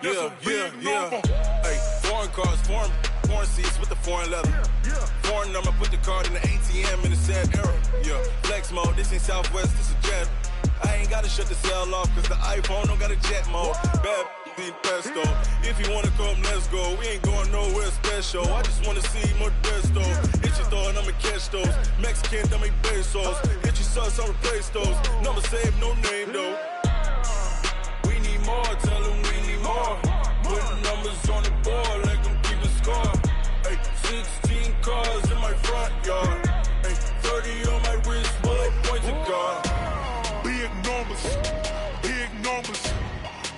that's a big number. Hey, foreign cars, foreign seats with the foreign leather. Foreign number, put the card in the ATM in the sad era. Yeah, flex mode, this ain't Southwest, this is jet. I ain't gotta shut the cell off, cause the iPhone don't got a jet mode. Bad need pesto. If you wanna come, let's go. We ain't going nowhere special. I just wanna see Modesto. Hit your throw and I'ma catch those. Mexican, dummy pesos. Hit your sauce, I'll replace those. Number saved, no name though. We need more, tell them we need more. Putting numbers on the board, let them keep the score. Hey, 16 cars in my front yard. Hey, 30 on my wrist, bullet point to God. Big numbers, big numbers.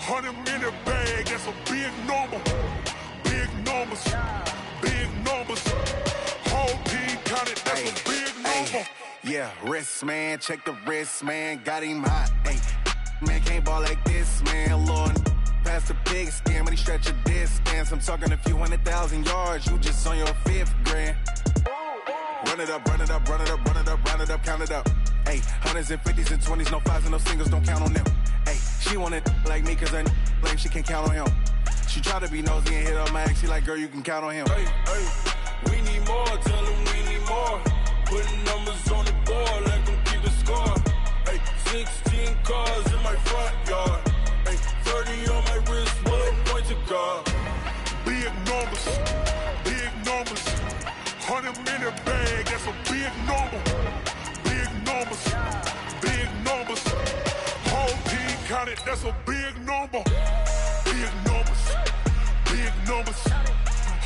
100 minute bag, that's a big number. Big numbers, big numbers. Whole team counted, that's a big number. Yeah, wrist man, check the wrist man, got him hot. Ay, man can't ball like this, man. Lord, past the big scam, when he stretch a distance. I'm talking a few 100,000 yards, you just on your 5th grand. Run it up, run it up, run it up, run it up, run it up, count it up. Hey, 100s and 50s and 20s, no 5s and no singles, don't count on them. Hey, she wanted like me cause her like she can count on him. She tried to be nosy and hit her max, she like, girl, you can count on him. Hey, we need more, tell them we need more. Putting numbers on the board, let them keep the score. Hey, 16 cars in my front yard. Hey, 30 on my wrist, bullet point to God. Big numbers, big numbers. 100 minute bag, that's a big number. Big numbers, big numbers. Whole team counted, that's a big number. Big numbers, big numbers.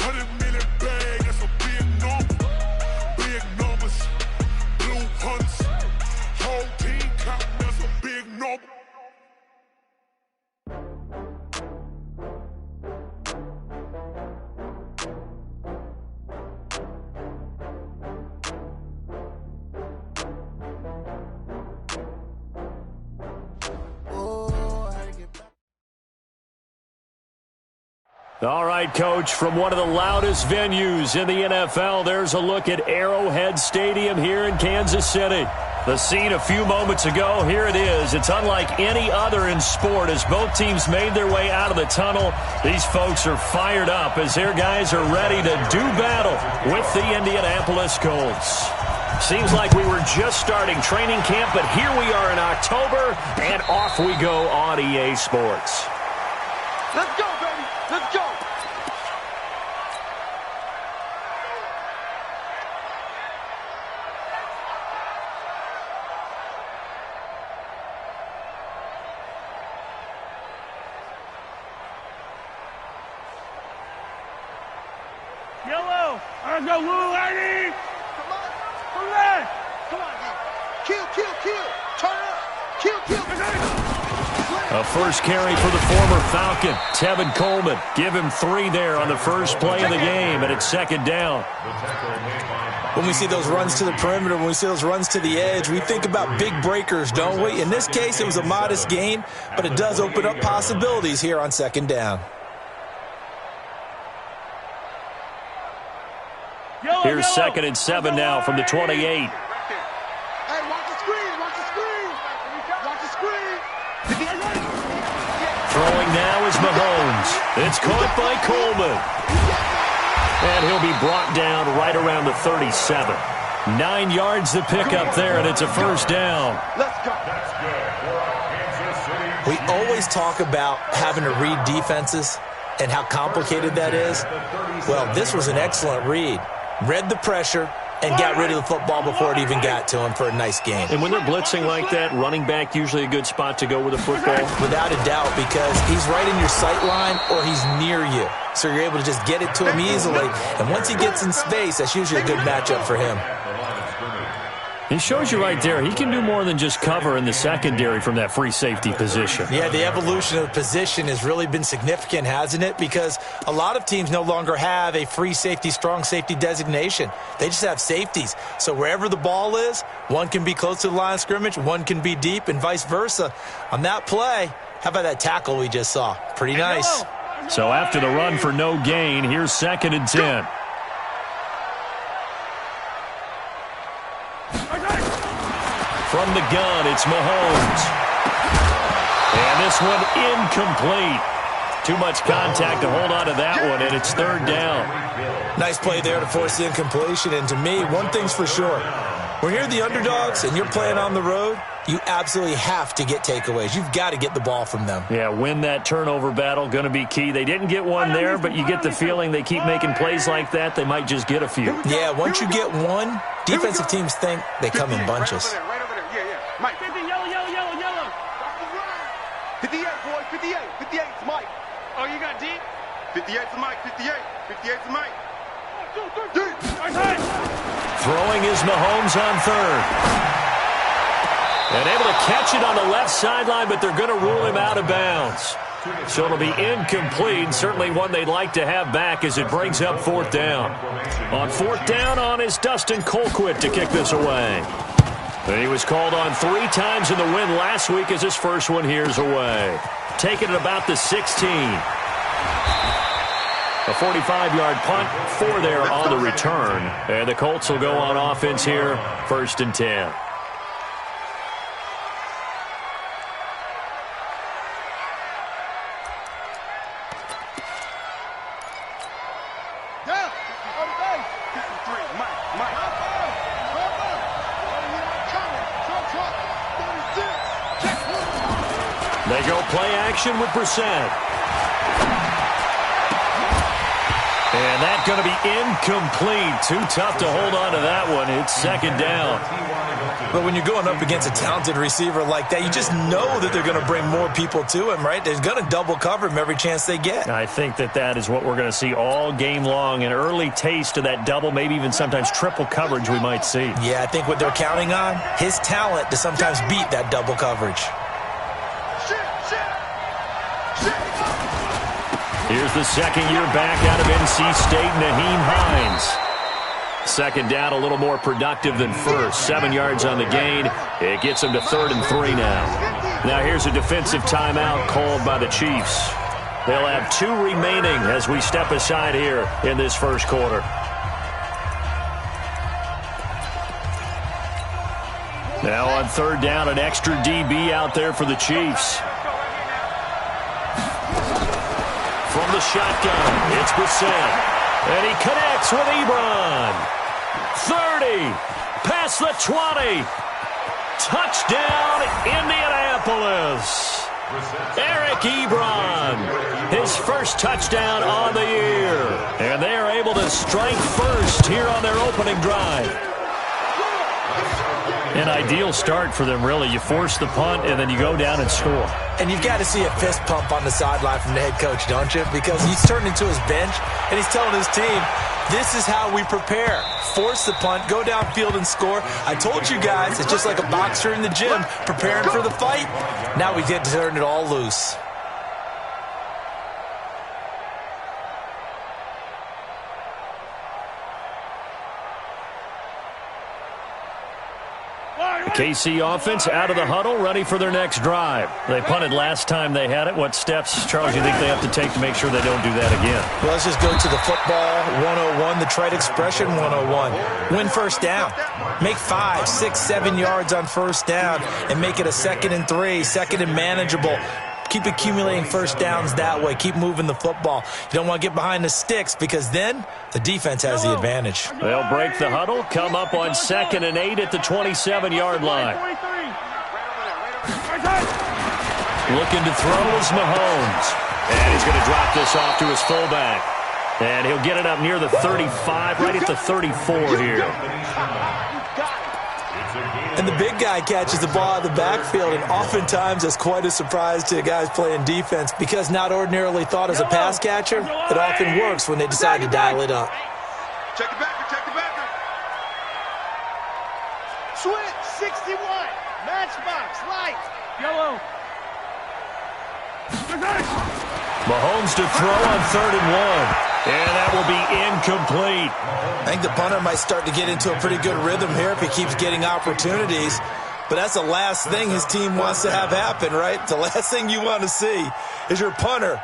100 minute bag, that's a big number. Big numbers, blue hunts. Whole team counting, that's a big number. All right, Coach, from one of the loudest venues in the NFL, there's a look at Arrowhead Stadium here in Kansas City. The scene a few moments ago, here it is. It's unlike any other in sport as both teams made their way out of the tunnel. These folks are fired up as their guys are ready to do battle with the Indianapolis Colts. Seems like we were just starting training camp, but here we are in October, and off we go on EA Sports. Let's go, baby. Let's go. Yellow, let's go, little lady. Come on. Come on. Come on, dude. Kill, kill, kill. Turn up. Kill, kill. A first carry for the former Falcon, Tevin Coleman. Give him 3 there on the first play of the game, and it's second down. When we see those runs to the perimeter, when we see those runs to the edge, we think about big breakers, don't we? In this case, it was a modest gain, but it does open up possibilities here on second down. Here's 2nd and 7 now from the 28. Hey, watch the screen. Watch the screen. Watch the screen. Throwing now is Mahomes. It's caught by Coleman. And he'll be brought down right around the 37. 9 yards to pick up there, and it's a first down. Let's go. We always talk about having to read defenses and how complicated that is. Well, this was an excellent read. Read the pressure and got rid of the football before it even got to him for a nice gain. And when they're blitzing like that, running back usually a good spot to go with the football? Without a doubt, because he's right in your sight line or he's near you. So you're able to just get it to him easily. And once he gets in space, that's usually a good matchup for him. He shows you right there, he can do more than just cover in the secondary from that free safety position. Yeah, the evolution of the position has really been significant, hasn't it? Because a lot of teams no longer have a free safety, strong safety designation. They just have safeties. So wherever the ball is, one can be close to the line of scrimmage, one can be deep, and vice versa. On that play, how about that tackle we just saw? Pretty nice. So after the run for no gain, here's 2nd and 10. From the gun, it's Mahomes. And this one incomplete. Too much contact to hold on to that one, and it's third down. Nice play there to force the incompletion. And to me, one thing's for sure. When you're the underdogs and you're playing on the road, you absolutely have to get takeaways. You've got to get the ball from them. Yeah, win that turnover battle, going to be key. They didn't get one there, but you get the feeling they keep making plays like that, they might just get a few. Yeah, once you get one, defensive teams think they come in bunches. Right over there. Yeah. Mike. 50, yellow. 58, boys. 58. 58 to Mike. Oh, you got deep? 58 to Mike. 58 to Mike. 1, 2, 3. Deep. Throwing is Mahomes on third. And able to catch it on the left sideline, but they're going to rule him out of bounds. So it'll be incomplete. Certainly one they'd like to have back as it brings up fourth down. On fourth down on is Dustin Colquitt to kick this away. And he was called on 3 times in the win last week as his first one here's away. Taking it about the 16. A 45-yard punt, 4 there on the return. And the Colts will go on offense here, 1st and 10. Yeah. On the base. 53. Mike. They go play action with Brissett. And that's going to be incomplete. Too tough to hold on to that one. It's second down. But when you're going up against a talented receiver like that, you just know that they're going to bring more people to him, right? They're going to double cover him every chance they get. I think that is what we're going to see all game long. An early taste of that double, maybe even sometimes triple coverage we might see. Yeah, I think what they're counting on, his talent to sometimes beat that double coverage. Here's the second year back out of NC State, Naheem Hines. Second down, a little more productive than first. 7 yards on the gain. It gets him to 3rd and 3 now. Now here's a defensive timeout called by the Chiefs. They'll have 2 remaining as we step aside here in this first quarter. Now on 3rd down, an extra DB out there for the Chiefs. From the shotgun, it's Brissett. And he connects with Ebron. 30, past the 20. Touchdown, Indianapolis. Eric Ebron, his first touchdown on the year. And they are able to strike first here on their opening drive. An ideal start for them, really. You force the punt, and then you go down and score. And you've got to see a fist pump on the sideline from the head coach, don't you? Because he's turned into his bench, and he's telling his team, this is how we prepare. Force the punt, go downfield and score. I told you guys, it's just like a boxer in the gym preparing for the fight. Now we get to turn it all loose. KC offense out of the huddle, ready for their next drive. They punted last time they had it. What steps, Charles, you think they have to take to make sure they don't do that again? Well, let's just go to the football 101, the trite expression 101. Win first down. Make 5, 6, 7 yards on first down and make it a 2nd and 3, 2nd and manageable. Keep accumulating first downs that way. Keep moving the football. You don't want to get behind the sticks because then the defense has the advantage. They'll break the huddle, come up on 2nd and 8 at the 27-yard line. Looking to throw is Mahomes. And he's going to drop this off to his fullback. And he'll get it up near the 35, right at the 34 here. And the big guy catches the ball out of the backfield, and oftentimes that's quite a surprise to guys playing defense because not ordinarily thought as a pass catcher, it often works when they decide to dial it up. Check the backer, check the backer. Switch, 61. Matchbox, light. Yellow. Mahomes to throw on 3rd and 1. And that will be incomplete. I think the punter might start to get into a pretty good rhythm here if he keeps getting opportunities. But that's the last thing his team wants to have happen, right? The last thing you want to see is your punter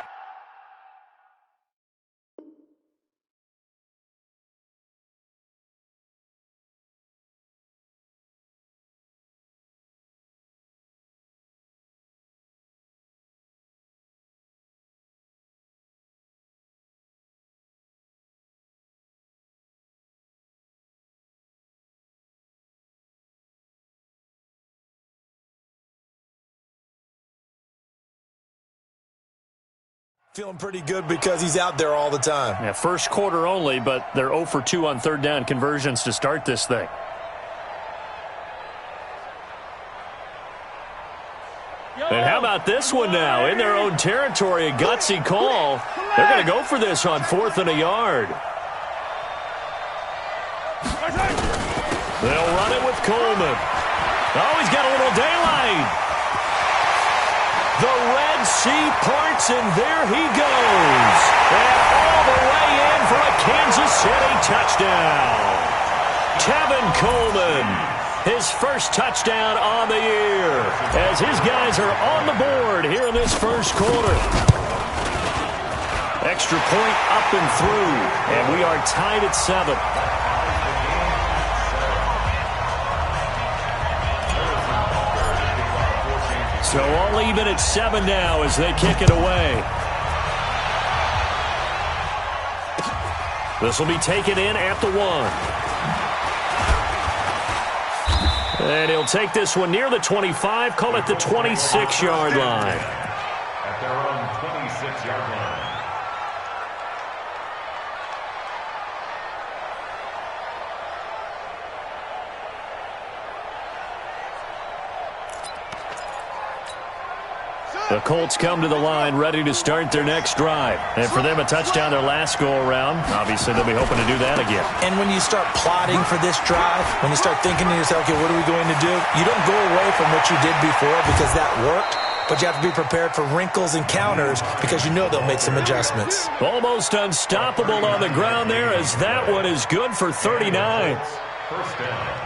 Feeling pretty good because he's out there all the time. Yeah, first quarter only, but they're 0 for 2 on third down conversions to start this thing. And how about this one now? In their own territory, a gutsy call. They're going to go for this on 4th and a yard. They'll run it with Coleman. Oh, he's got a little daylight. The Red Sea parts, and there he goes. And all the way in for a Kansas City touchdown. Tevin Coleman, his first touchdown on the year, as his guys are on the board here in this first quarter. Extra point up and through, and we are tied at 7. So all even at 7 now as they kick it away. This will be taken in at the 1. And he'll take this one near the 25, call it the 26-yard line. At their own 26-yard line. The Colts come to the line ready to start their next drive. And for them, a touchdown their last go-around. Obviously, they'll be hoping to do that again. And when you start plotting for this drive, when you start thinking to yourself, okay, what are we going to do? You don't go away from what you did before because that worked, but you have to be prepared for wrinkles and counters because you know they'll make some adjustments. Almost unstoppable on the ground there as that one is good for 39. First down.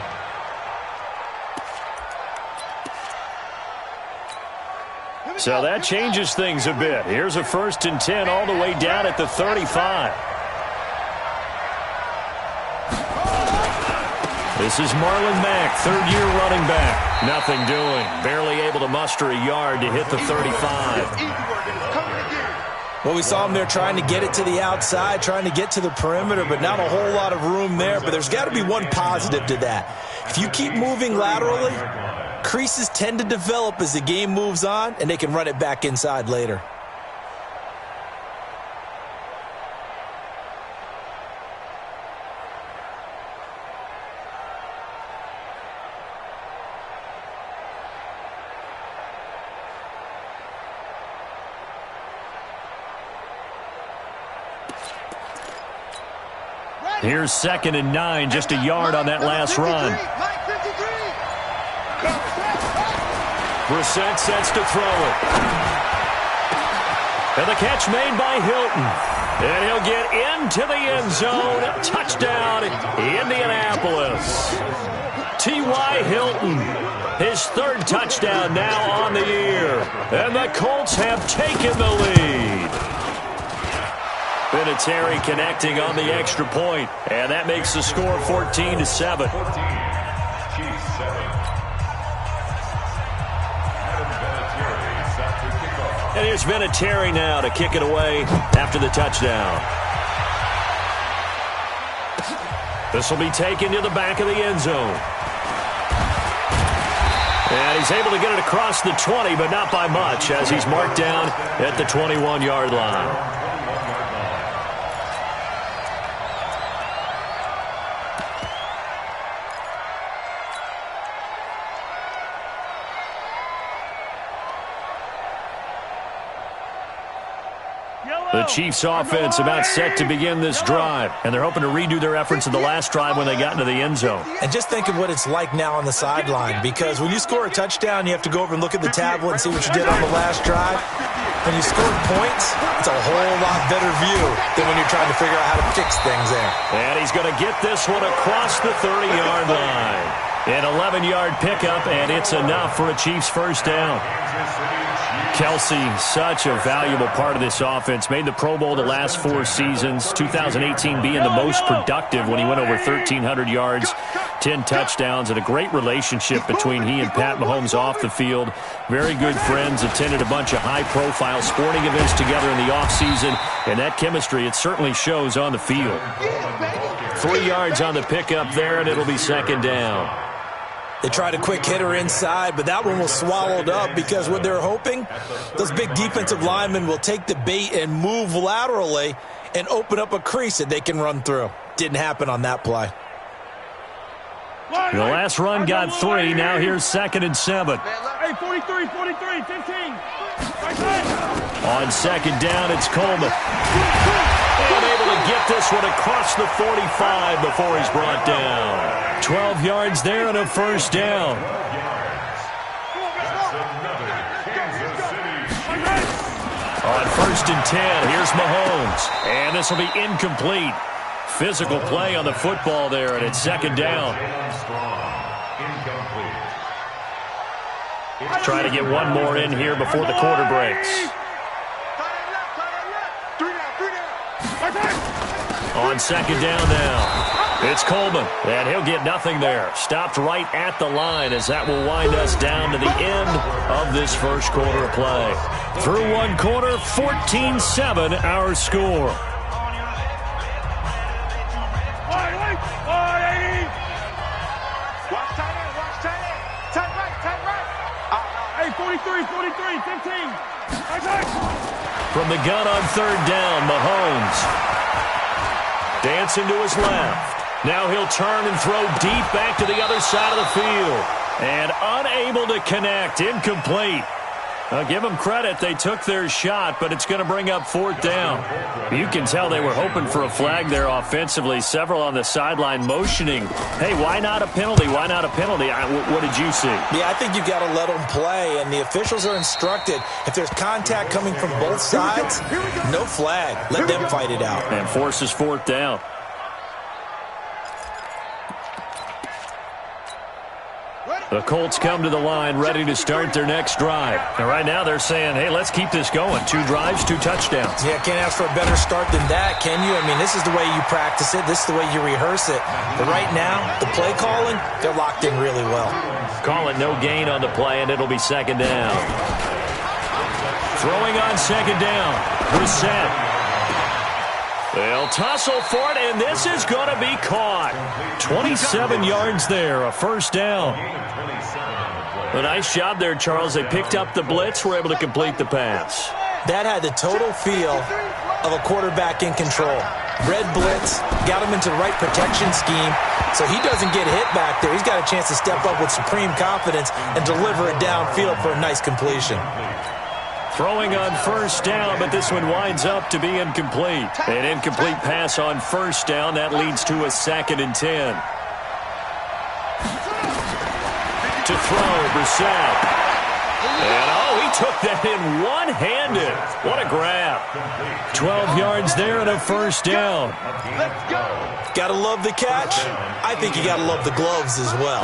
So that changes things a bit. Here's a 1st and 10 all the way down at the 35. This is Marlon Mack, third-year running back. Nothing doing. Barely able to muster a yard to hit the 35. Well, we saw him there trying to get it to the outside, trying to get to the perimeter, but not a whole lot of room there. But there's got to be one positive to that. If you keep moving laterally, creases tend to develop as the game moves on, and they can run it back inside later. Here's 2nd and 9, just a yard on that last run. Brissett sets to throw it. And the catch made by Hilton. And he'll get into the end zone. Touchdown, Indianapolis. T.Y. Hilton, his 3rd touchdown now on the year. And the Colts have taken the lead. Vinatieri connecting on the extra point. And that makes the score 14-7. And here's Vinatieri now to kick it away after the touchdown. This will be taken to the back of the end zone. And he's able to get it across the 20, but not by much, as he's marked down at the 21-yard line. The Chiefs offense about set to begin this drive, and they're hoping to redo their efforts in the last drive when they got into the end zone. And just think of what it's like now on the sideline, because when you score a touchdown, you have to go over and look at the tablet and see what you did on the last drive. When you score points, it's a whole lot better view than when you're trying to figure out how to fix things there. And he's going to get this one across the 30-yard line. An 11-yard pickup, and it's enough for a Chiefs first down. Kelsey, such a valuable part of this offense. Made the Pro Bowl the last 4 seasons. 2018 being the most productive when he went over 1,300 yards, 10 touchdowns, and a great relationship between he and Pat Mahomes off the field. Very good friends. Attended a bunch of high-profile sporting events together in the offseason. And that chemistry, it certainly shows on the field. 3 yards on the pickup there, and it'll be second down. They tried a quick hitter inside, but that one was swallowed up because what they're hoping, those big defensive linemen will take the bait and move laterally and open up a crease that they can run through. Didn't happen on that play. The last run got 3. Now here's 2nd and 7. Hey, 43, 15. On 2nd down, it's Coleman. And able to get this one across the 45 before he's brought down. 12 yards there and a 1st down. On 1st and 10, here's Mahomes. And this will be incomplete. Physical play on the football there, and it's 2nd down. Try to get one more in here before the quarter breaks. On 2nd down now, it's Coleman, and he'll get nothing there. Stopped right at the line as that will wind us down to the end of this first quarter of play. Through one quarter, 14-7 our score. Hey, 43, 15. From the gun on 3rd down, Mahomes. Dancing to his left. Now he'll turn and throw deep back to the other side of the field. And unable to connect. Incomplete. I'll give them credit. They took their shot, but it's going to bring up 4th down. You can tell they were hoping for a flag there offensively. Several on the sideline motioning. Hey, why not a penalty? Why not a penalty? What did you see? Yeah, I think you've got to let them play, and the officials are instructed. If there's contact coming from both sides, no flag. Let them fight it out. And forces 4th down. The Colts come to the line ready to start their next drive. And right now they're saying, hey, let's keep this going. 2 drives, 2 touchdowns. Yeah, can't ask for a better start than that, can you? I mean, this is the way you practice it. This is the way you rehearse it. But right now, the play calling, they're locked in really well. Calling no gain on the play, and it'll be 2nd down. Throwing on 2nd down. Brissett. They'll tussle for it, and this is going to be caught. 27 yards there, a 1st down. A nice job there, Charles. They picked up the blitz, were able to complete the pass. That had the total feel of a quarterback in control. Red blitz, got him into the right protection scheme, so he doesn't get hit back there. He's got a chance to step up with supreme confidence and deliver it downfield for a nice completion. Throwing on 1st down, but this one winds up to be incomplete. An incomplete pass on 1st down. That leads to a 2nd and 10. To throw, Brissett. And, he took that in one-handed. What a grab. 12 yards there and a 1st down. Got to love the catch. I think you got to love the gloves as well.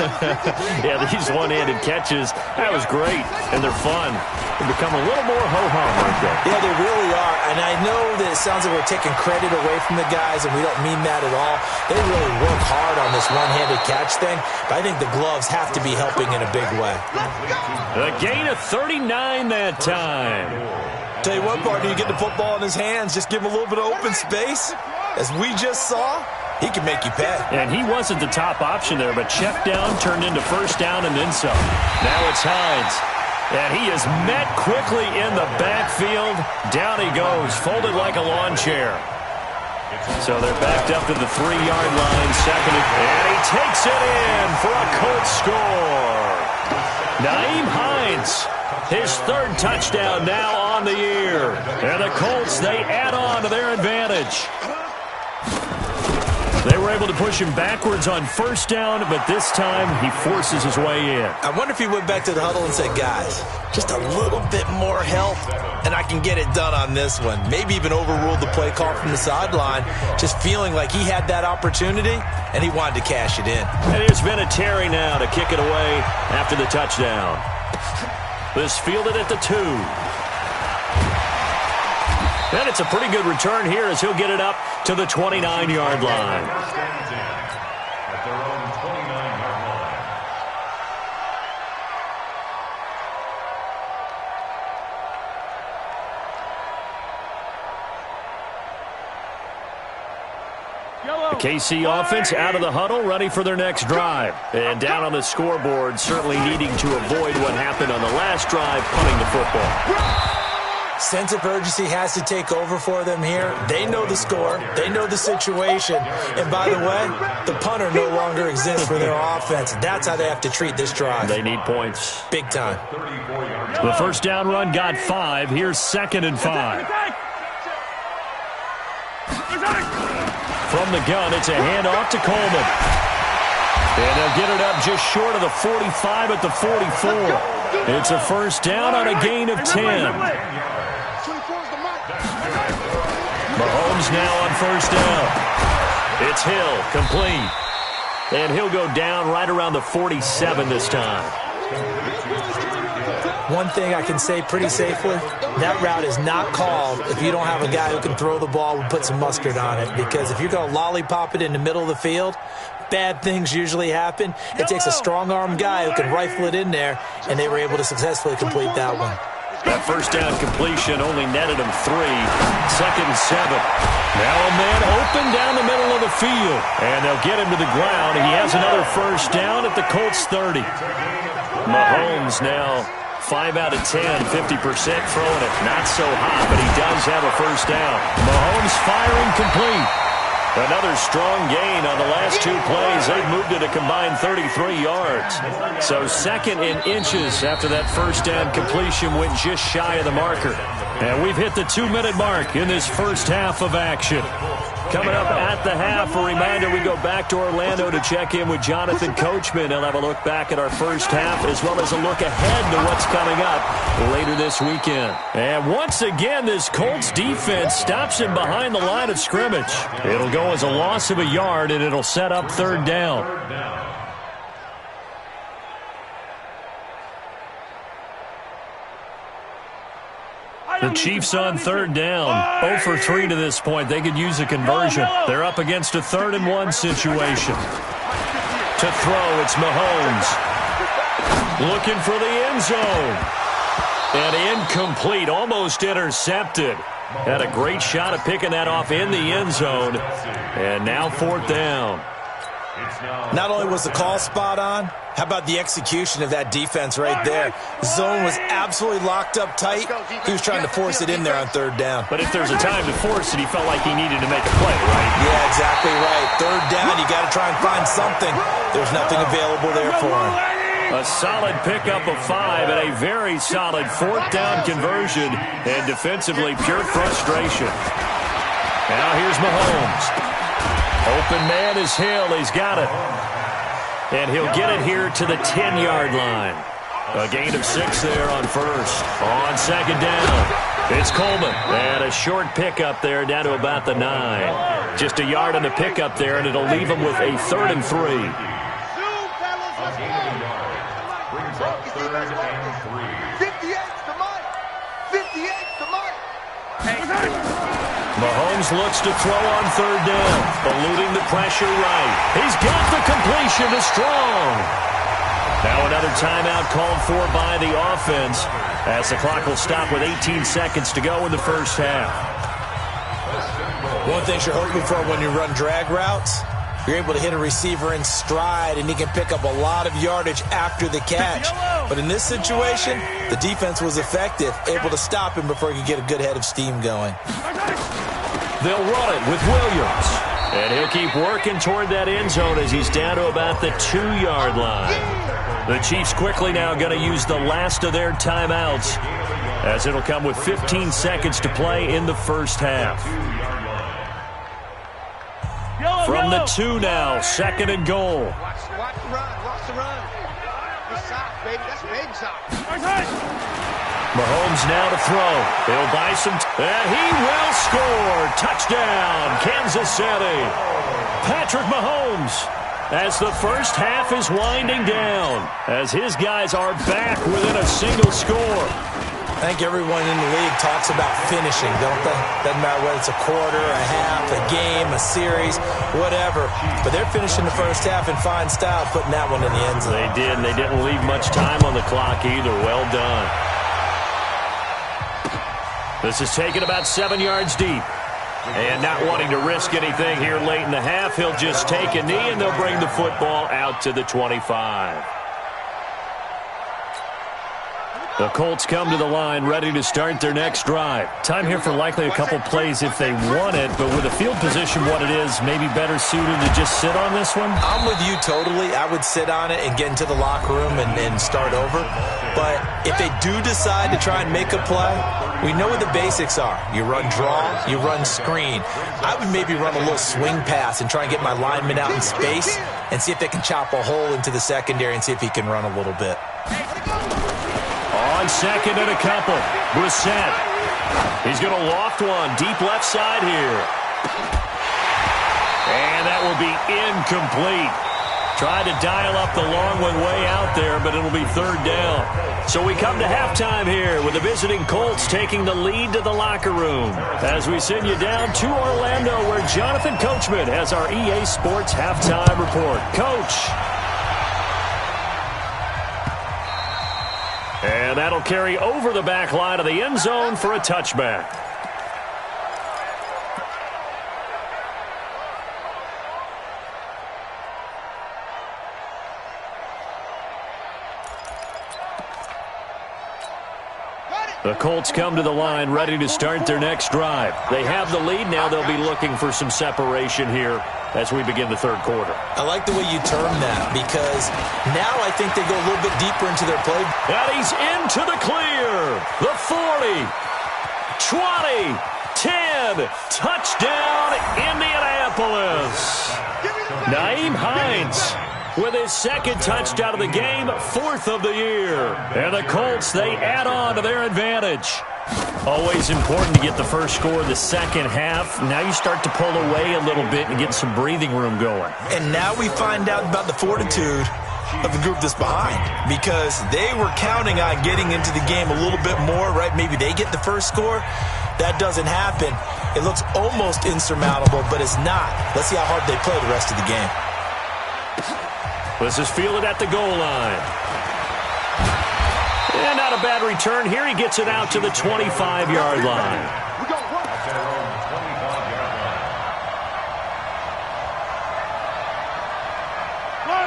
Yeah, these one-handed catches, that was great, and they're fun. They become a little more ho-hum, aren't they? Yeah, they really are. And I know that it sounds like we're taking credit away from the guys, and we don't mean that at all. They really work hard on this one-handed catch thing, but I think the gloves have to be helping in a big way. A gain of 39 that time. Tell you what, partner, you get the football in his hands, just give him a little bit of open space. As we just saw, he can make you pay. And he wasn't the top option there, but check down turned into 1st down and then some. Now it's Hines. And he is met quickly in the backfield. Down he goes, folded like a lawn chair. So they're backed up to the 3-yard line, 2nd, and he takes it in for a Colts score. Nyheim Hines, his 3rd touchdown now on the year. And the Colts, they add on to their advantage. They were able to push him backwards on 1st down, but this time he forces his way in. I wonder if he went back to the huddle and said, guys, just a little bit more help, and I can get it done on this one. Maybe even overruled the play call from the sideline, just feeling like he had that opportunity, and he wanted to cash it in. And here's Vinatieri now to kick it away after the touchdown. This fielded at the 2. And it's a pretty good return here as he'll get it up to the 29-yard line. At their own 29-yard line. Yellow. KC offense out of the huddle, ready for their next drive. And down on the scoreboard, certainly needing to avoid what happened on the last drive, punting the football. Sense of urgency has to take over for them here. They know the score. They know the situation. And by the way, the punter no longer exists for their offense. That's how they have to treat this drive. They need points. Big time. The first down run got 5. Here's 2nd and 5. From the gun, it's a handoff to Coleman. And they'll get it up just short of the 45 at the 44. It's a first down on a gain of 10. Mahomes now on first down. It's Hill, complete. And he'll go down right around the 47 this time. One thing I can say pretty safely, that route is not called if you don't have a guy who can throw the ball and put some mustard on it. Because if you're going to lollipop it in the middle of the field, bad things usually happen. It takes a strong-armed guy who can rifle it in there, and they were able to successfully complete that one. That first down completion only netted him 3. 2nd and 7. Now a man open down the middle of the field. And they'll get him to the ground. He has another first down at the Colts 30. Mahomes now 5 out of 10, 50% throwing it. Not so hot, but he does have a first down. Mahomes firing complete. Another strong gain on the last 2 plays. They've moved it a combined 33 yards. So 2nd in inches after that first down completion went just shy of the marker. And we've hit the 2-minute mark in this first half of action. Coming up at the half, a reminder, we go back to Orlando to check in with Jonathan Coachman. He'll have a look back at our first half as well as a look ahead to what's coming up later this weekend. And once again, this Colts defense stops him behind the line of scrimmage. It'll go as a loss of a yard, and it'll set up 3rd down. The Chiefs on 3rd down. 0 for 3 to this point. They could use a conversion. They're up against a 3rd and 1 situation. To throw, it's Mahomes. Looking for the end zone. And incomplete, almost intercepted. Had a great shot at picking that off in the end zone. And now 4th down. Not only was the call spot on, how about the execution of that defense right there? Zone was absolutely locked up tight. He was trying to force it in there on 3rd down. But if there's a time to force it, he felt like he needed to make a play, right? Yeah, exactly right. 3rd down, you got to try and find something. There's nothing available there for him. A solid pickup of 5 and a very solid 4th down conversion. And defensively, pure frustration. Now here's Mahomes. Open man is Hill. He's got it. And he'll get it here to the 10-yard line. A gain of 6 there on first. On 2nd down, it's Coleman. And a short pickup there down to about the 9. Just a yard on the pickup there, and it'll leave him with a 3rd and 3. Mahomes looks to throw on 3rd down, eluding the pressure right. He's got the completion to Strong. Now another timeout called for by the offense as the clock will stop with 18 seconds to go in the first half. One thing you're hoping for when you run drag routes, you're able to hit a receiver in stride, and he can pick up a lot of yardage after the catch. But in this situation, the defense was effective, able to stop him before he could get a good head of steam going. They'll run it with Williams. And he'll keep working toward that end zone as he's down to about the 2-yard line. The Chiefs quickly now going to use the last of their timeouts as it'll come with 15 seconds to play in the first half. From the 2 now, 2nd and goal. Watch the run. Watch the run. Good sock, baby. That's baby sock. Mahomes now to throw. He'll buy some, and he will score. Touchdown, Kansas City. Patrick Mahomes, as the first half is winding down, as his guys are back within a single score. I think everyone in the league talks about finishing, don't they? Doesn't matter whether it's a quarter, a half, a game, a series, whatever. But they're finishing the first half in fine style, putting that one in the end zone. They did, and they didn't leave much time on the clock either. Well done. This is taken about 7 yards deep. And not wanting to risk anything here late in the half, he'll just take a knee, and they'll bring the football out to the 25. The Colts come to the line, ready to start their next drive. Time here for likely a couple plays if they want it, but with the field position what it is, maybe better suited to just sit on this one? I'm with you totally. I would sit on it and get into the locker room and start over. But if they do decide to try and make a play, we know what the basics are. You run draw, you run screen. I would maybe run a little swing pass and try and get my lineman out in space and see if they can chop a hole into the secondary and see if he can run a little bit. On second and a couple, Brissett. He's going to loft one, deep left side here. And that will be incomplete. Tried to dial up the long one way out there, but it'll be third down. So we come to halftime here with the visiting Colts taking the lead to the locker room. As we send you down to Orlando, where Jonathan Coachman has our EA Sports halftime report. Coach. And that'll carry over the back line of the end zone for a touchback. The Colts come to the line ready to start their next drive. They have the lead. Now they'll be looking for some separation here as we begin the third quarter. I like the way you term that because now I think they go a little bit deeper into their play. And he's into the clear. The 40, 20, 10. Touchdown, Indianapolis. Naeem Hines with his second touchdown of the game, fourth of the year. And the Colts, they add on to their advantage. Always important to get the first score of the second half. Now you start to pull away a little bit and get some breathing room going. And now we find out about the fortitude of the group that's behind because they were counting on getting into the game a little bit more, right? Maybe they get the first score. That doesn't happen. It looks almost insurmountable, but it's not. Let's see how hard they play the rest of the game. This is fielded at the goal line. And not a bad return. Here he gets it out to the 25-yard line.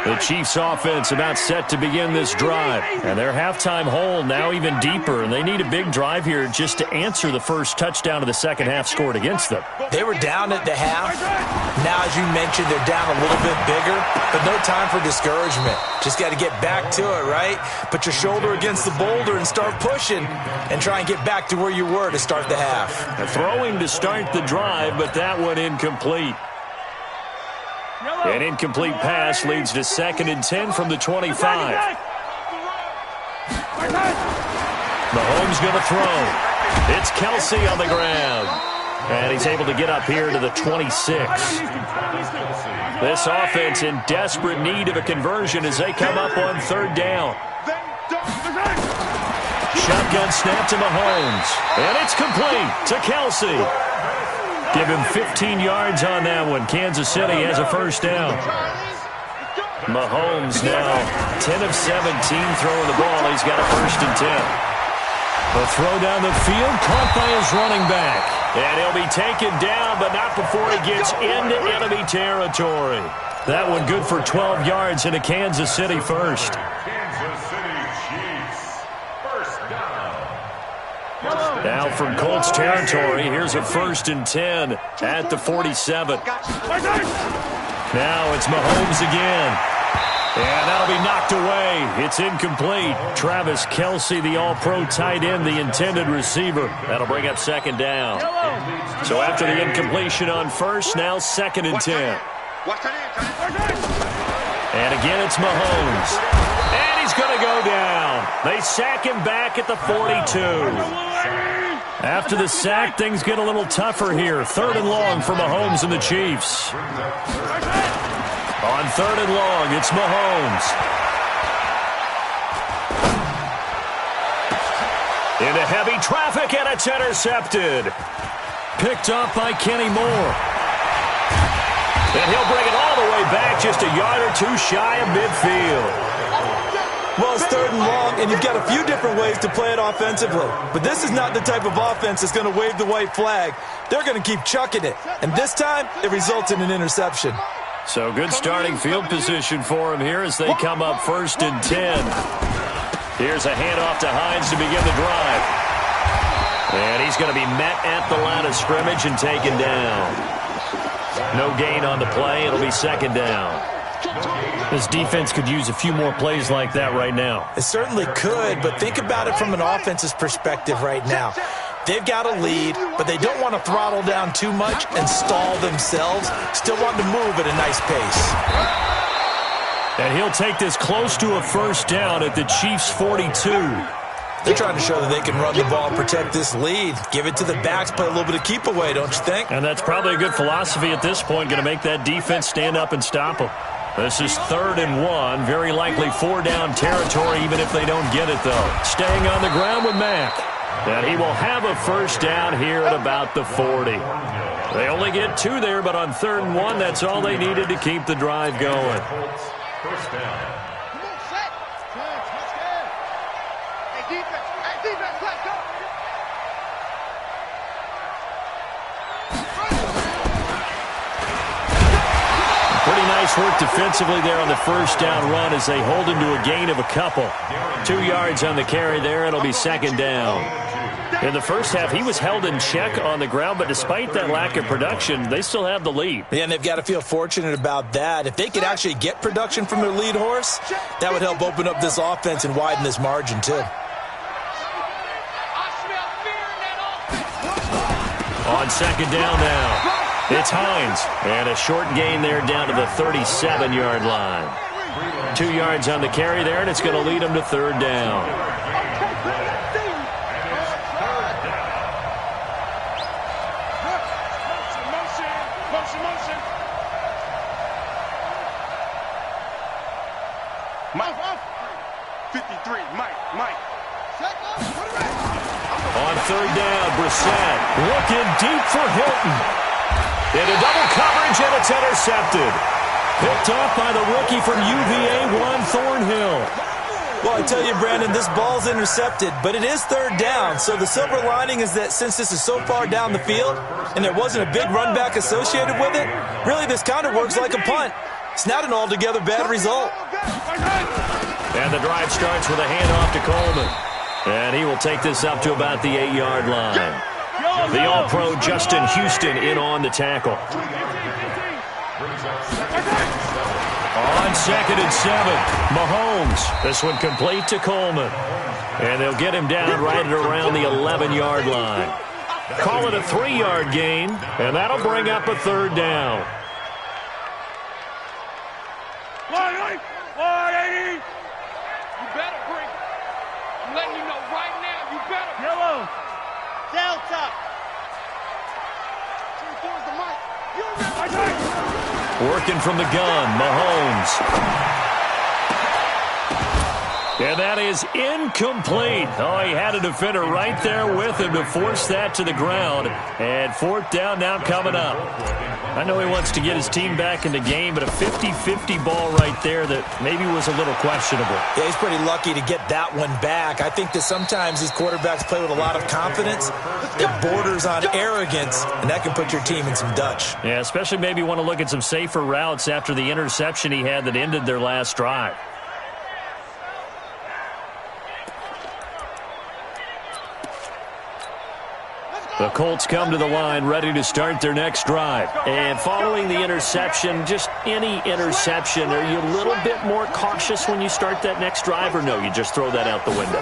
The Chiefs offense about set to begin this drive. And their halftime hole now even deeper. And they need a big drive here just to answer the first touchdown of the second half scored against them. They were down at the half. Now, as you mentioned, they're down a little bit bigger. But no time for discouragement. Just got to get back to it, right? Put your shoulder against the boulder and start pushing. And try and get back to where you were to start the half. Throwing to start the drive, but that one incomplete. An incomplete pass leads to 2nd and 10 from the 25. Mahomes going to throw. It's Kelsey on the ground. And he's able to get up here to the 26. This offense in desperate need of a conversion as they come up on third down. Shotgun snap to Mahomes. And it's complete to Kelsey. Give him 15 yards on that one. Kansas City has a first down. Mahomes now 10 of 17 throwing the ball. He's got a 1st and 10. The throw down the field caught by his running back. And he'll be taken down, but not before he gets into enemy territory. That one good for 12 yards and a Kansas City first. Now from Colts territory, here's a 1st and 10 at the 47. Now it's Mahomes again. And that'll be knocked away. It's incomplete. Travis Kelsey, the all-pro tight end, the intended receiver. That'll bring up 2nd down. So after the incompletion on first, now 2nd and 10. And again, it's Mahomes. And he's going to go down. They sack him back at the 42. After the sack, things get a little tougher here. 3rd and long for Mahomes and the Chiefs. On 3rd and long, it's Mahomes. Into heavy traffic, and it's intercepted. Picked up by Kenny Moore. And he'll bring it all the way back, just a yard or two shy of midfield. Well, it's 3rd and long, and you've got a few different ways to play it offensively. But this is not the type of offense that's going to wave the white flag. They're going to keep chucking it. And this time, it results in an interception. So good starting field position for him here as they come up 1st and 10. Here's a handoff to Hines to begin the drive. And he's going to be met at the line of scrimmage and taken down. No gain on the play. It'll be 2nd down. This defense could use a few more plays like that right now. It certainly could, but think about it from an offense's perspective right now. They've got a lead, but they don't want to throttle down too much and stall themselves. Still want to move at a nice pace. And he'll take this close to a 1st down at the Chiefs' 42. They're trying to show that they can run the ball and protect this lead. Give it to the backs, play a little bit of keep away, don't you think? And that's probably a good philosophy at this point, going to make that defense stand up and stop them. This is 3rd and 1, very likely 4-down territory, even if they don't get it, though. Staying on the ground with Mack. And he will have a 1st down here at about the 40. They only get 2 there, but on 3rd and 1, that's all they needed to keep the drive going. 1st down. Pretty nice work defensively there on the 1st down run as they hold him to a gain of a couple. 2 yards on the carry there. It'll be 2nd down. In the first half, he was held in check on the ground, but despite that lack of production, they still have the lead. Yeah, and they've got to feel fortunate about that. If they could actually get production from their lead horse, that would help open up this offense and widen this margin, too. On 2nd down now. It's Hines, and a short gain there down to the 37-yard line. 2 yards on the carry there, and it's going to lead him to 3rd down. Mike. 53, Mike. On 3rd down, Brissett looking deep for Hilton. Into double coverage, and it's intercepted. Picked off by the rookie from UVA, Juan Thornhill. Well, I tell you, Brandon, this ball's intercepted, but it is 3rd down. So the silver lining is that since this is so far down the field and there wasn't a big run back associated with it, really this kind of works like a punt. It's not an altogether bad result. And the drive starts with a handoff to Coleman. And he will take this up to about the 8-yard line. The All-Pro Justin Houston in on the tackle. On 2nd and 7, Mahomes. This one complete to Coleman. And they'll get him down right at around the 11-yard line. Call it a 3-yard gain, and that'll bring up a 3rd down. 180. You better bring it. I'm letting you know right now, you better. Yellow. Delta. Working from the gun, Mahomes. And that is incomplete. Oh, he had a defender right there with him to force that to the ground. And 4th down now coming up. I know he wants to get his team back in the game, but a 50-50 ball right there that maybe was a little questionable. Yeah, he's pretty lucky to get that one back. I think that sometimes these quarterbacks play with a lot of confidence. It borders on arrogance, and that can put your team in some Dutch. Yeah, especially maybe want to look at some safer routes after the interception he had that ended their last drive. The Colts come to the line ready to start their next drive. And following the interception, just any interception, are you a little bit more cautious when you start that next drive, or no, you just throw that out the window?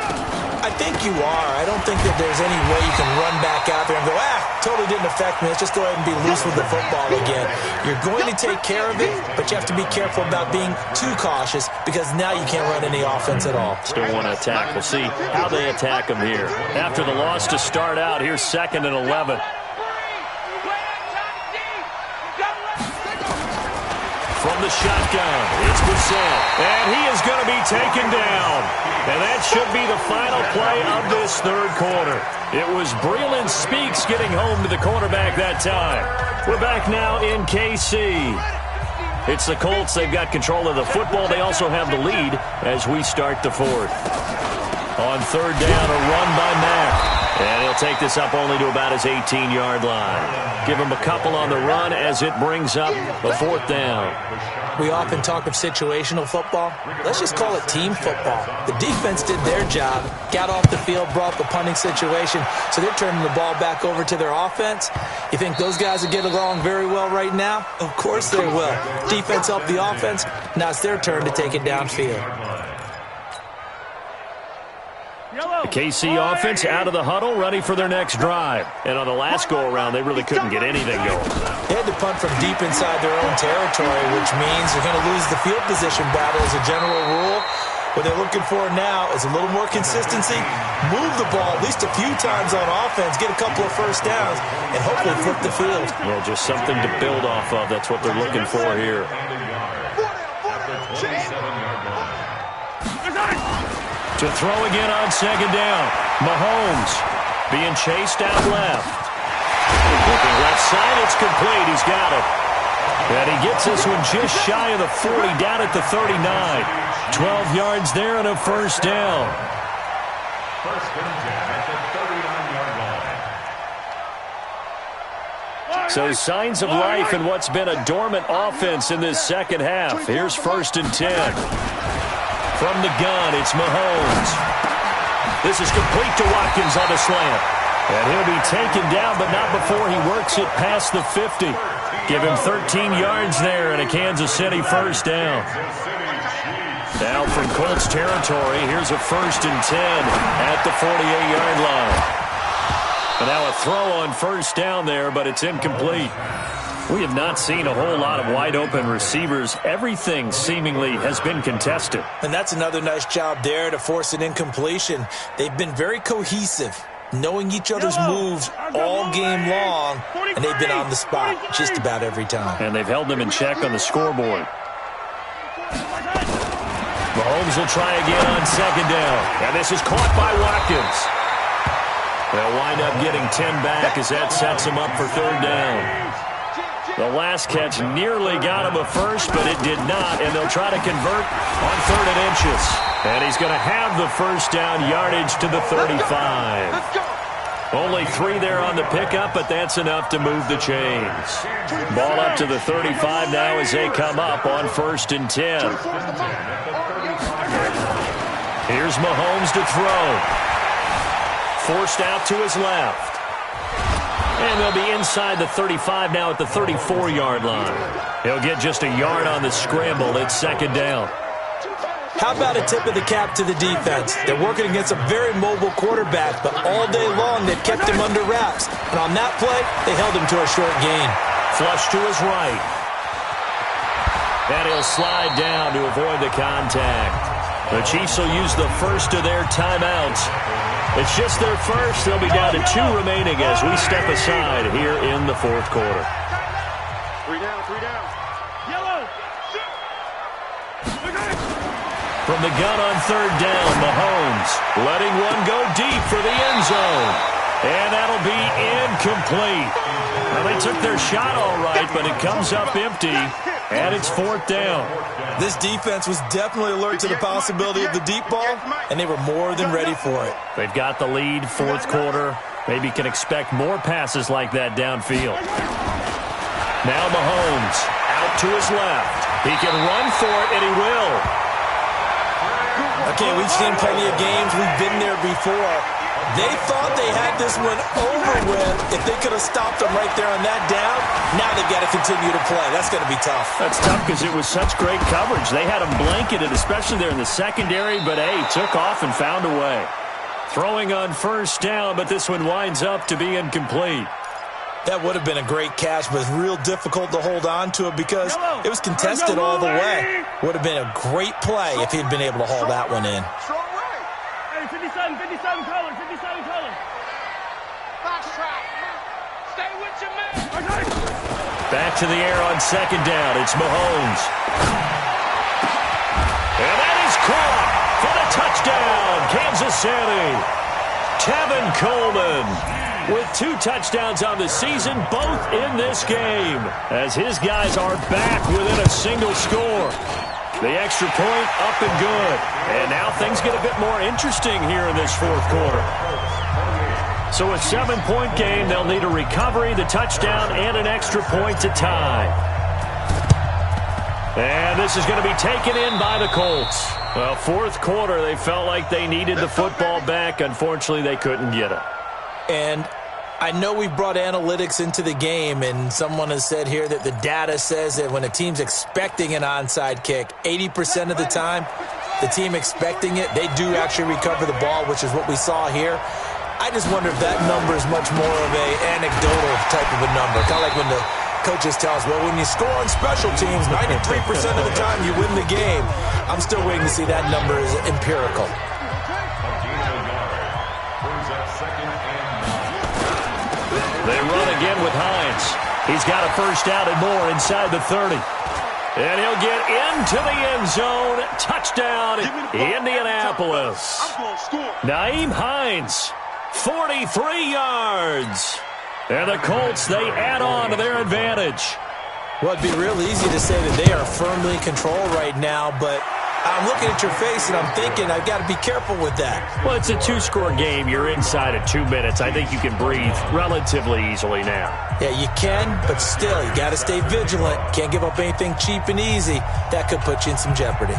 I think you are. I don't think that there's any way you can run back out there and go, totally didn't affect me. Let's just go ahead and be loose with the football again. You're going to take care of it, but you have to be careful about being too cautious because now you can't run any offense at all. Still want to attack. We'll see how they attack them here. After the loss to start out, here's 2nd and 11. From the shotgun, it's Brissett, and he is going to be taken down. And that should be the final play of this 3rd quarter. It was Breland Speaks getting home to the quarterback that time. We're back now in KC. It's the Colts. They've got control of the football. They also have the lead as we start the fourth. On third down, a run by Mack. And he'll take this up only to about his 18-yard line. Give him a couple on the run as it brings up the fourth down. We often talk of situational football. Let's just call it team football. The defense did their job, got off the field, brought the punting situation, so they're turning the ball back over to their offense. You think those guys will get along very well right now? Of course they will. Defense helped the offense. Now it's their turn to take it downfield. The KC offense out of the huddle, ready for their next drive. And on the last go-around, they really couldn't get anything going. They had to punt from deep inside their own territory, which means they're going to lose the field position battle as a general rule. What they're looking for now is a little more consistency, move the ball at least a few times on offense, get a couple of first downs, and hopefully flip the field. Well, just something to build off of. That's what they're looking for here. To throw again on second down. Mahomes being chased out left. Looking left side, it's complete. He's got it. And he gets this one just shy of the 40, down at the 39. 12 yards there and a first down. First and 10 at the 39-yard line. So signs of life in what's been a dormant offense in this second half. Here's first and 10. From the gun, it's Mahomes. This is complete to Watkins on the slant. And he'll be taken down, but not before he works it past the 50. Give him 13 yards there and a Kansas City first down. Now from Colts territory, here's a first and 10 at the 48-yard line. And now a throw on first down there, but it's incomplete. We have not seen a whole lot of wide-open receivers. Everything seemingly has been contested. And that's another nice job there to force an incompletion. They've been very cohesive, knowing each other's moves all game long, and they've been on the spot just about every time. And they've held them in check on the scoreboard. Mahomes will try again on second down. And this is caught by Watkins. They'll wind up getting 10 back as that sets him up for third down. The last catch nearly got him a first, but it did not, and they'll try to convert on third and inches. And he's going to have the first down, yardage to the 35. Only 3 there on the pickup, but that's enough to move the chains. Ball up to the 35 now as they come up on first and 10. Here's Mahomes to throw. Forced out to his left. And they'll be inside the 35 now at the 34-yard line. He'll get just a yard on the scramble. It's second down. How about a tip of the cap to the defense? They're working against a very mobile quarterback, but all day long they've kept him under wraps. And on that play, they held him to a short gain. Flush to his right. And he'll slide down to avoid the contact. The Chiefs will use the first of their timeouts. It's just their first. They'll be down to 2 remaining as we step aside here in the fourth quarter. 3 down, 3 down. Yellow. From the gun on third down, Mahomes letting one go deep for the end zone. And that'll be incomplete. Well, they took their shot all right, but it comes up empty, and it's fourth down. This defense was definitely alert to the possibility of the deep ball, and they were more than ready for it. They've got the lead, fourth quarter. Maybe can expect more passes like that downfield. Now Mahomes out to his left. He can run for it, and he will. Okay, we've seen plenty of games. We've been there before. They thought they had this one over with. If they could have stopped them right there on that down, now they've got to continue to play. That's going to be tough. That's tough because it was such great coverage. They had them blanketed, especially there in the secondary, but, hey, took off and found a way. Throwing on first down, but this one winds up to be incomplete. That would have been a great catch, but it's real difficult to hold on to it because it was contested all the way. Would have been a great play if he'd been able to haul that one in. Hey, 57 color, 57 color. Box trap. Stay with your man. Back to the air on second down. It's Mahomes. And that is caught for the touchdown. Kansas City. Tevin Coleman. with 2 touchdowns on the season, both in this game, as his guys are back within a single score. The extra point up and good. And now things get a bit more interesting here in this fourth quarter. So a 7-point game, they'll need a recovery, the touchdown, and an extra point to tie. And this is going to be taken in by the Colts. Well, fourth quarter, they felt like they needed the football back. Unfortunately, they couldn't get it. And I know we brought analytics into the game, and someone has said here that the data says that when a team's expecting an onside kick, 80% of the time, the team expecting it, they do actually recover the ball, which is what we saw here. I just wonder if that number is much more of an anecdotal type of a number. Kind of like when the coaches tell us, well, when you score on special teams, 93% of the time you win the game. I'm still waiting to see that number is empirical. They run again with Hines. He's got a first down and more inside the 30. And he'll get into the end zone. Touchdown, Indianapolis. Nyheim Hines, 43 yards. And the Colts, they add on to their advantage. Well, it'd be real easy to say that they are firmly in control right now, but I'm looking at your face and I'm thinking I've got to be careful with that. Well, it's a 2-score game. You're inside of 2 minutes. I think you can breathe relatively easily now. Yeah, you can, but still, you got to stay vigilant. Can't give up anything cheap and easy. That could put you in some jeopardy.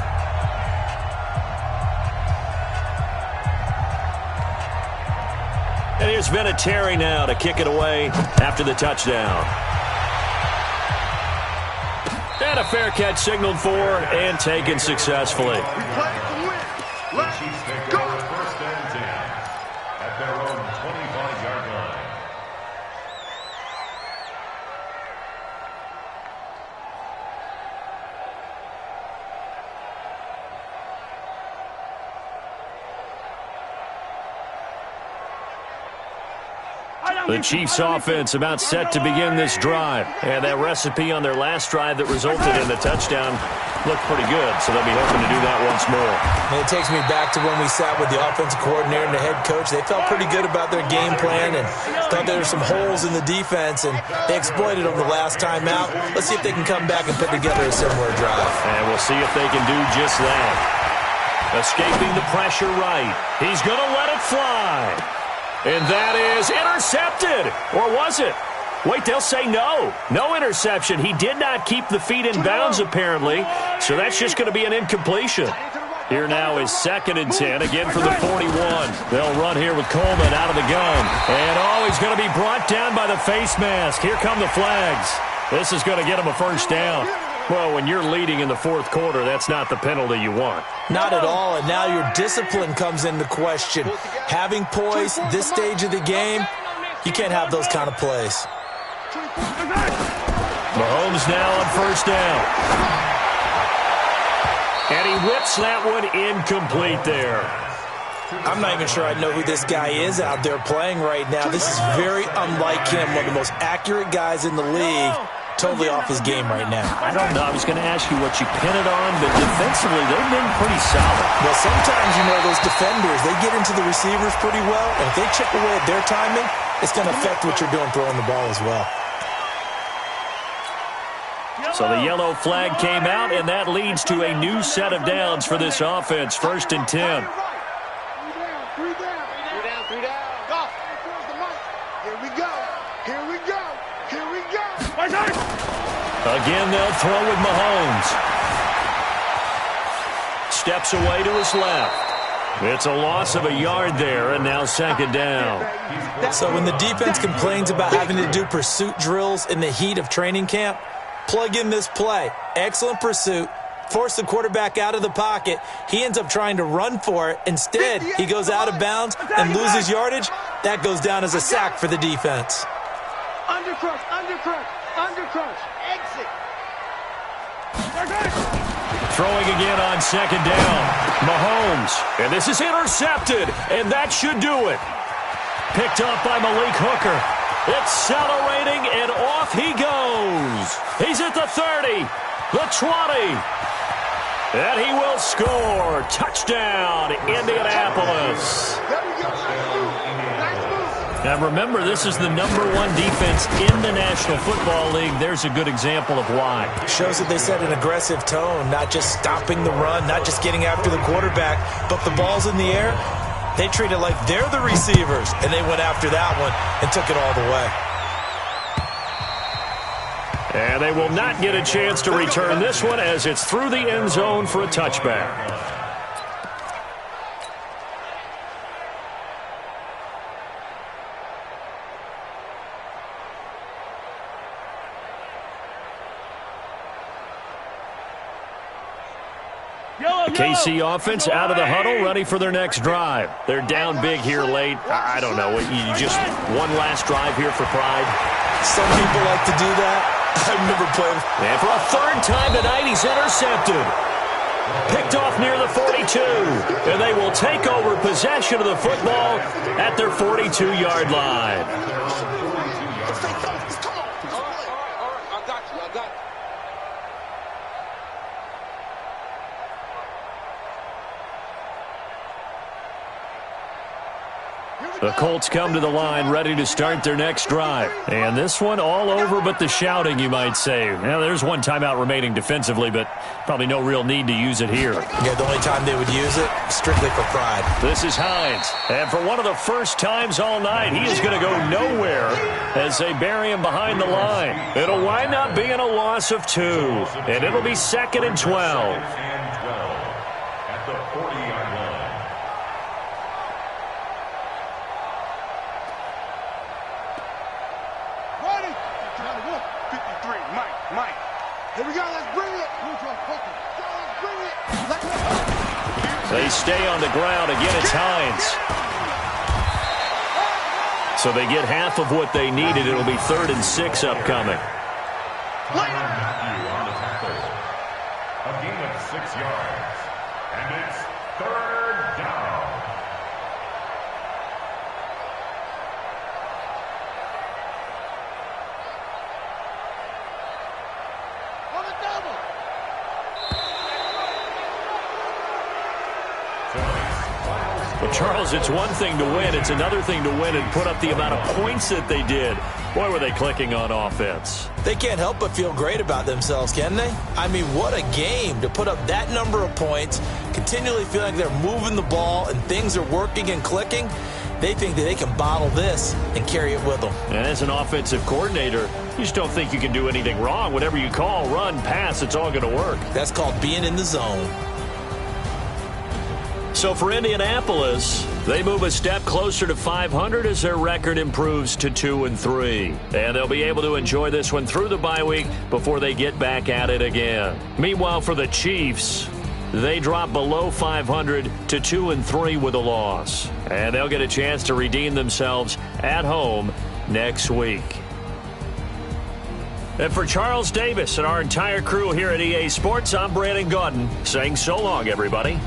And here's Vinatieri now to kick it away after the touchdown. And a fair catch signaled for and taken successfully. We play to win. Let's go. First and 10 at their own 25-yard line. The Chiefs offense about set to begin this drive. And that recipe on their last drive that resulted in the touchdown looked pretty good, so they'll be hoping to do that once more. And it takes me back to when we sat with the offensive coordinator and the head coach. They felt pretty good about their game plan and thought there were some holes in the defense, and they exploited them the last time out. Let's see if they can come back and put together a similar drive. And we'll see if they can do just that. Escaping the pressure right. He's going to let it fly. And that is intercepted. Or was it? Wait, they'll say no. No interception. He did not keep the feet in bounds, apparently. So that's just going to be an incompletion. Here now is 2nd and 10, again for the 41. They'll run here with Coleman out of the gun. And, he's going to be brought down by the face mask. Here come the flags. This is going to get him a first down. Well, when you're leading in the fourth quarter, that's not the penalty you want. Not at all, and now your discipline comes into question. Having poise this stage of the game, you can't have those kind of plays. Mahomes now on first down. And he whips that one incomplete there. I'm not even sure I know who this guy is out there playing right now. This is very unlike him, one of the most accurate guys in the league. Totally off his game right now. I don't know. I was going to ask you what you pin it on, but defensively, they've been pretty solid. Well, sometimes, those defenders, they get into the receivers pretty well, and if they chip away at their timing, it's going to affect what you're doing throwing the ball as well. So the yellow flag came out, and that leads to a new set of downs for this offense. 1st and 10. Three down. Go. Here we go. Again, they'll throw with Mahomes. Steps away to his left. It's a loss of a yard there, and now 2nd down. So when the defense complains about having to do pursuit drills in the heat of training camp, plug in this play. Excellent pursuit. Force the quarterback out of the pocket. He ends up trying to run for it. Instead, he goes out of bounds and loses yardage. That goes down as a sack for the defense. Undercrush. Exit. Throwing again on 2nd down. Mahomes. And this is intercepted. And that should do it. Picked up by Malik Hooker. Accelerating, and off he goes. He's at the 30, the 20. And he will score. Touchdown, Indianapolis. There we go. Nice move. Now remember, this is the #1 defense in the National Football League. There's a good example of why. Shows that they set an aggressive tone, not just stopping the run, not just getting after the quarterback, but the ball's in the air. They treat it like they're the receivers, and they went after that one and took it all the way. And they will not get a chance to return this one as it's through the end zone for a touchback. KC offense out of the huddle, ready for their next drive. They're down big here late. I don't know. You just one last drive here for pride. Some people like to do that. I've never played. And for a third time tonight, he's intercepted. Picked off near the 42. And they will take over possession of the football at their 42-yard line. The Colts come to the line ready to start their next drive. And this one all over but the shouting, you might say. Now, there's one timeout remaining defensively, but probably no real need to use it here. Yeah, the only time they would use it, strictly for pride. This is Hines. And for one of the first times all night, he is going to go nowhere as they bury him behind the line. It'll wind up being a loss of 2. And it'll be 2nd and 12. At the 40-yard line. Here we go, let's bring it. They stay on the ground. Again, it's Hines. So they get half of what they needed. It'll be 3rd and 6 upcoming. Matthew on the tackle. A gain of 6 yards. And it's 3rd down. Well, Charles, it's one thing to win. It's another thing to win and put up the amount of points that they did. Boy, were they clicking on offense. They can't help but feel great about themselves, can they? I mean, what a game to put up that number of points, continually feeling like they're moving the ball and things are working and clicking. They think that they can bottle this and carry it with them. And as an offensive coordinator, you just don't think you can do anything wrong. Whatever you call, run, pass, it's all going to work. That's called being in the zone. So for Indianapolis, they move a step closer to 500 as their record improves to 2-3. And they'll be able to enjoy this one through the bye week before they get back at it again. Meanwhile, for the Chiefs, they drop below 500 to 2-3 with a loss. And they'll get a chance to redeem themselves at home next week. And for Charles Davis and our entire crew here at EA Sports, I'm Brandon Gaudin saying so long, everybody.